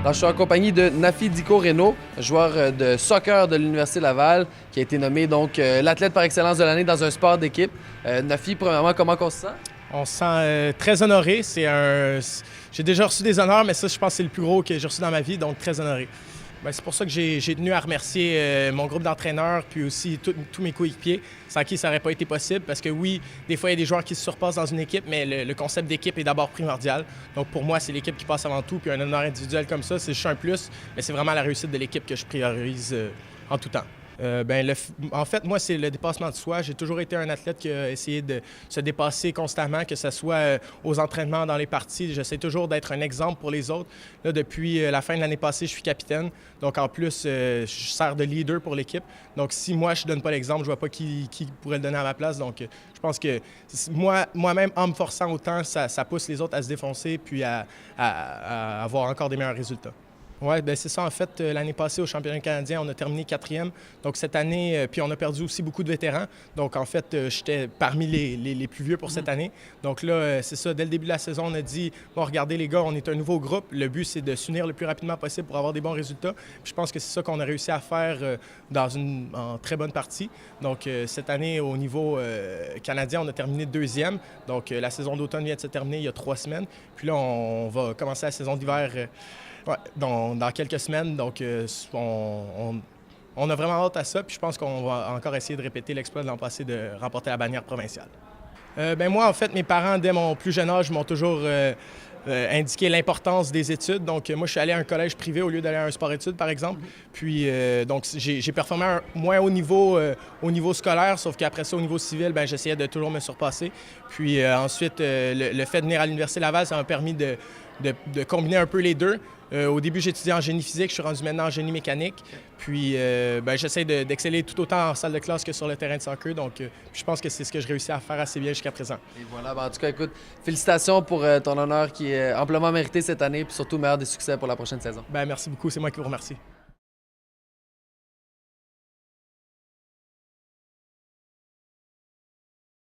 Alors, je suis en compagnie de Nafi Dico-Reno, joueur de soccer de l'Université Laval, qui a été nommé donc l'athlète par excellence de l'année dans un sport d'équipe. Nafi, premièrement, comment on se sent? On se sent très honoré. J'ai déjà reçu des honneurs, mais ça, je pense que c'est le plus gros que j'ai reçu dans ma vie, donc très honoré. C'est pour ça que j'ai tenu à remercier mon groupe d'entraîneurs puis aussi tous mes coéquipiers, sans qui ça n'aurait pas été possible. Parce que oui, des fois, il y a des joueurs qui se surpassent dans une équipe, mais le concept d'équipe est d'abord primordial. Donc pour moi, c'est l'équipe qui passe avant tout. Puis un honneur individuel comme ça, c'est juste un plus, mais c'est vraiment la réussite de l'équipe que je priorise en tout temps. En fait, moi, c'est le dépassement de soi. J'ai toujours été un athlète qui a essayé de se dépasser constamment, que ce soit aux entraînements, dans les parties. J'essaie toujours d'être un exemple pour les autres. Là, depuis la fin de l'année passée, je suis capitaine. Donc, en plus, je sers de leader pour l'équipe. Donc, si moi, je ne donne pas l'exemple, je ne vois pas qui pourrait le donner à ma place. Donc, je pense que moi-même, en me forçant autant, ça pousse les autres à se défoncer puis à avoir encore des meilleurs résultats. Oui, c'est ça. En fait, l'année passée, au championnat canadien, on a terminé 4e. Donc, cette année, puis on a perdu aussi beaucoup de vétérans. Donc, en fait, j'étais parmi les plus vieux pour cette année. Donc là, c'est ça. Dès le début de la saison, on a dit, bon, regardez les gars, on est un nouveau groupe. Le but, c'est de s'unir le plus rapidement possible pour avoir des bons résultats. Puis je pense que c'est ça qu'on a réussi à faire en très bonne partie. Donc, cette année, au niveau canadien, on a terminé 2e. Donc, la saison d'automne vient de se terminer il y a 3 semaines. Puis là, on va commencer la saison d'hiver. Dans quelques semaines. Donc, on a vraiment hâte à ça. Puis je pense qu'on va encore essayer de répéter l'exploit de l'an passé de remporter la bannière provinciale. Moi, en fait, mes parents, dès mon plus jeune âge, m'ont toujours indiqué l'importance des études. Donc, moi, je suis allé à un collège privé au lieu d'aller à un sport-études, par exemple. Puis, donc, j'ai performé moins au niveau scolaire, sauf qu'après ça, au niveau civil, j'essayais de toujours me surpasser. Puis ensuite, le fait de venir à l'Université Laval, ça m'a permis de combiner un peu les deux. Au début, j'étudiais en génie physique, je suis rendu maintenant en génie mécanique. Puis, j'essaie d'exceller tout autant en salle de classe que sur le terrain de soccer. Donc, je pense que c'est ce que j'ai réussi à faire assez bien jusqu'à présent. Et voilà, en tout cas, écoute, félicitations pour ton honneur qui est amplement mérité cette année, puis surtout meilleur des succès pour la prochaine saison. Merci beaucoup, c'est moi qui vous remercie.